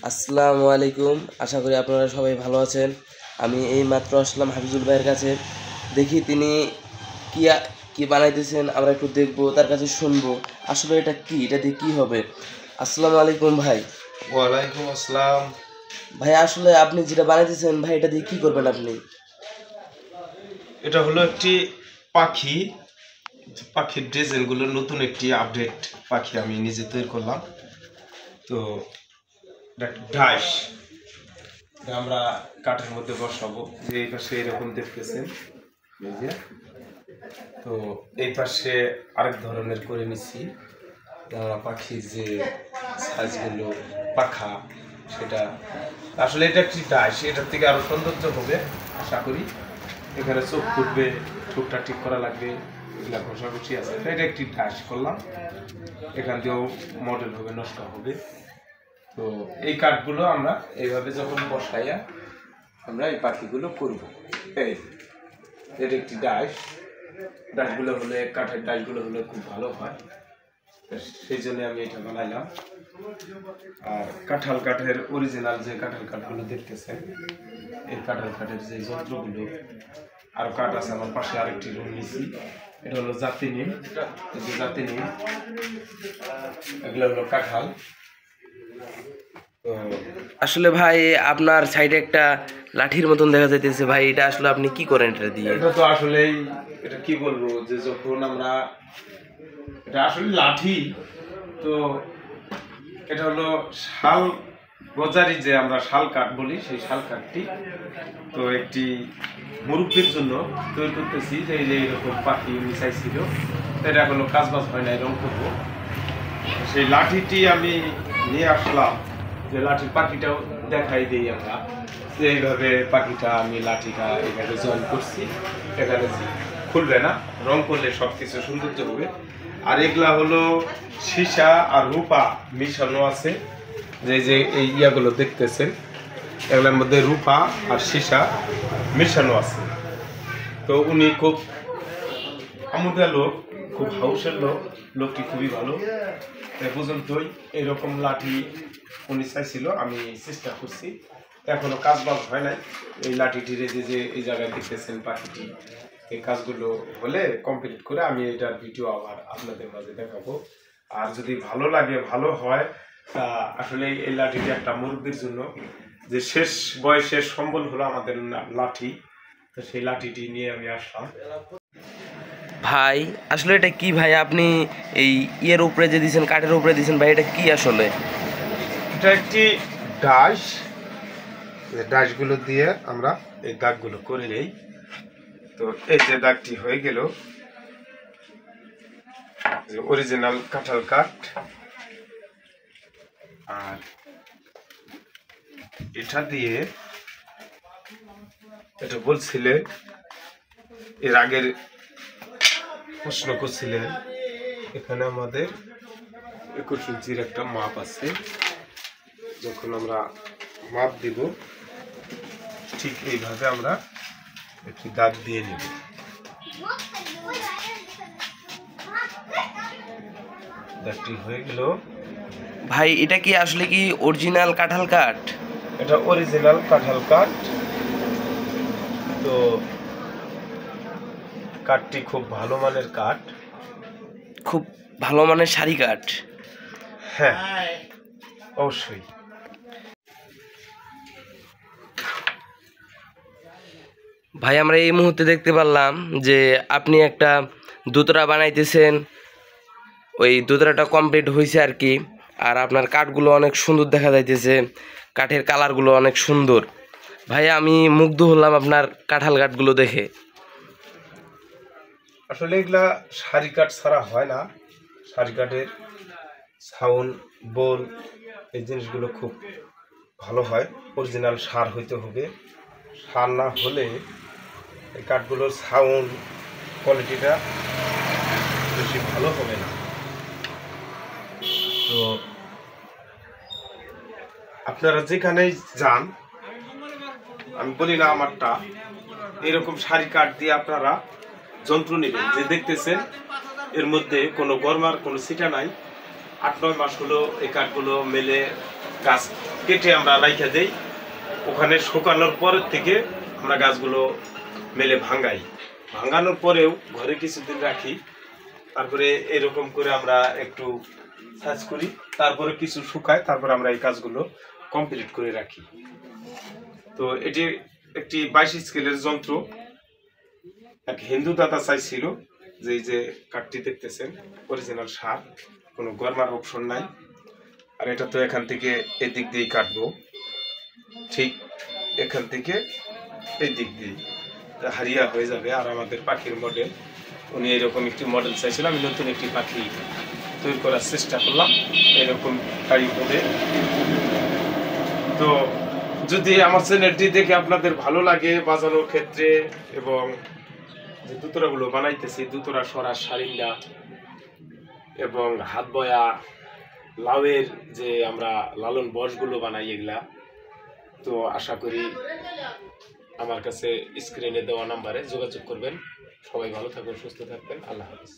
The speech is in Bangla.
আসসালামু আলাইকুম। আশা করি আপনারা সবাই ভালো আছেন। আমি এই মাত্র আসলাম হাফিজুল ভাইয়ের কাছে। দেখি তিনি কি কি বানাইতেছেন, আমরা একটু দেখবো, তার কাছে শুনবো আসলে এটা কি, এটা দিয়ে কি হবে। আসসালামু আলাইকুম ভাই। ওয়ালাইকুম আসসালাম। ভাই আসলে আপনি যেটা বানাইতেছেন ভাই, এটা দিয়ে কি করবেন আপনি? এটা হলো একটি পাখি, পাখির ডিজাইনগুলো নতুন একটি আপডেট পাখি আমি নিজে তৈরি করলাম। তো ডাইস আমরা কাঠের মধ্যে বসাবো, যে এই পাশে এরকম দেখতেছেন, এই যে। তো এই পাশে আরেক ধরনের করে নিচ্ছি, আমরা পাখির যে সাইজগুলো পাখা, সেটা আসলে এটা একটি ডাইস, এটার থেকে আরো সৌন্দর্য হবে আশা করি। এখানে চোখ ফুটবে, চোখটা ঠিক করা লাগবে, এগুলা ঘষাঘষি আছে। এটা একটি ডাইস করলাম, এখান দিয়েও মডেল হবে, নষ্ট হবে। তো এই কাঠগুলো আমরা এইভাবে যখন বসাইয়া আমরা এই পাখিগুলো করবো। এই এটা একটি ডাইস, ডাইসগুলো হলে কাঠের ডাইসগুলো হলে খুব ভালো হয়, সেই জন্য আমি এটা বানাইলাম। আর কাঁঠাল কাঠের অরিজিনাল যে কাঁঠাল কাঠগুলো দেখতেছেন, এই কাঁঠাল কাঠের যে যন্ত্রগুলো, আরো কাঠ আছে আমার পাশে, আরেকটি রুম নিয়েছি। এটা হলো জাতি নিম, এই যে জাতি নিম, এগুলো হলো কাঁঠাল। তো আসলে ভাই আপনার সাইডে একটা লাঠির মতন দেখা যাইতেছে ভাই, এটা আসলে আপনি কি করেন এটা দিয়ে? এটা তো আসলেই, এটা কি বলবো, যে যখন আমরা, এটা আসলে লাঠি। তো এটা হলো শাল গজারি, যে আমরা শাল কাঠ বলি, সেই শাল কাঠটি তো একটি মুরব্বীর জন্য তৈরি করতেছি। যে এইরকম পাখি মিশাইছিল, এটা কোনো কাজ বাজ হয় না, রং করবো। সেই লাঠিটি আমি নিয়ে আসলাম, যে লাঠির পাখিটাও দেখাই দিই আমরা, যে এইভাবে পাখিটা আমি লাঠিটা এখানে জয়েন করছি, এখানে খুলবে না, রং করলে সব কিছু সৌন্দর্য হবে। আর এগুলা হলো সীসা আর রূপা মিশানো আছে, যে যে এই ইয়াগুলো দেখতেছেন, এগুলোর মধ্যে রূপা আর সীসা মিশানো আছে। তো উনি খুব আমুদা লোক, খুব হাউসের লোক, লোকটি খুবই ভালো। এ পর্যন্তই এরকম লাঠি উনি চাইছিল, আমি চেষ্টা করছি, এখনো কাজ বাজ হয় নাই। এই লাঠিটির যে এই জায়গায় দেখতেছেন পাখিটি, এই কাজগুলো হলে কমপ্লিট করে আমি এটার ভিডিও আবার আপনাদের মাঝে দেখাবো। আর যদি ভালো লাগে, ভালো হয়, তা আসলে এই লাঠিটি একটা মুরব্বীর জন্য, যে শেষ বয়সের সম্বল হলো আমাদের লাঠি। তো সেই লাঠিটি নিয়ে আমি আসলাম। ভাই আসলে এটা কি ভাই, আপনি এই ইয়ের উপরে যে দিয়েছেন, কাঠের উপরে দিয়েছেন ভাই, এটা কি আসলে? এটা একটি ডাইস, ডাইসগুলো দিয়ে আমরা এই দাগগুলো করে নেই। তো এই যে দাগটি হয়ে গেল, অরিজিনাল কাঁঠাল কাঠ। আর এটা দিয়ে, এটা বলছিলেন এর আগের প্রশ্ন করছিলেন, এখানে আমাদের 21 ইঞ্চির একটা মাপ আছে। যখন আমরা মাপ দিব, ঠিক এইভাবে আমরা একটি দাগ দিয়ে নিব। দাগটি হয়ে গেল। ভাই এটা কি আসলে কি অরিজিনাল কাঁঠাল কাঠ? এটা অরিজিনাল কাঁঠাল কাঠ। তো কাঠটি খুব ভালো মানের কাঠ, খুব ভালো মানের সারি কাঠ। হ্যাঁ অবশ্যই। ভাই আমরা এই মুহূর্তে দেখতে পারলাম যে আপনি একটা দোতরা বানাইতেছেন, ওই দোতরাটা কমপ্লিট হয়েছে আর কি। আর আপনার কাঠগুলো অনেক সুন্দর দেখা যাইতেছে, কাঠের কালারগুলো অনেক সুন্দর। ভাই আমি মুগ্ধ হলাম আপনার কাঁঠাল কাঠগুলো দেখে। আসলে এগুলা সারি কাঠ ছাড়া হয় না, সারি কাঠের সাউন্ড, বোল, এই জিনিসগুলো খুব ভালো হয়। অরিজিনাল সার হইতে হবে, সার না হলে এই কাঠগুলোর সাউন্ড কোয়ালিটিটা বেশি ভালো হবে না। তো আপনারা যেখানেই যান, আমি বলি না আমারটা, এরকম সারি কাঠ দিয়ে আপনারা যন্ত্র নেবেন। যে দেখতেছেন এর মধ্যে কোনো গরমার কোনো সিটা নাই, 8-9 মাস হলো এই কাঠগুলো মেলে গাছ কেটে আমরা রাইখা দেই, ওখানে শুকানোর পরের থেকে আমরা গাছগুলো মেলে ভাঙাই, ভাঙানোর পরেও ঘরে কিছুদিন রাখি, তারপরে এরকম করে আমরা একটু সার্চ করি, তারপরে কিছু শুকায়, তারপরে আমরা এই কাজগুলো কমপ্লিট করে রাখি। তো এটি একটি 22 স্কেলের যন্ত্র। এক হিন্দু দাদা চাইছিল যে এই যে কাঠটি দেখতেছেন অরিজিনাল সার, কোনো গরমার অপশন নাই, আর এটা তো এখান থেকে এই দিক দিয়েই কাটবো, ঠিক এখান থেকে এই দিক দিয়ে হারিয়া হয়ে যাবে। আর আমাদের পাখির মডেল, উনি এরকম একটি মডেল চাইছিল, আমি নতুন একটি পাখি তৈরি করার চেষ্টা করলাম এরকম তাই হবে। তো যদি আমার চ্যানেলটি দেখে আপনাদের ভালো লাগে বাজানোর ক্ষেত্রে, এবং যে দুতরাগুলো বানাইতেছি, দুতরা সরা সারিন্দা এবং হাত বয়া লাউয়ের যে আমরা লালন বসগুলো বানাই এগুলা, তো আশা করি আমার কাছে স্ক্রিনে দেওয়া নাম্বারে যোগাযোগ করবেন। সবাই ভালো থাকবেন, সুস্থ থাকবেন, আল্লাহ হাফেজ।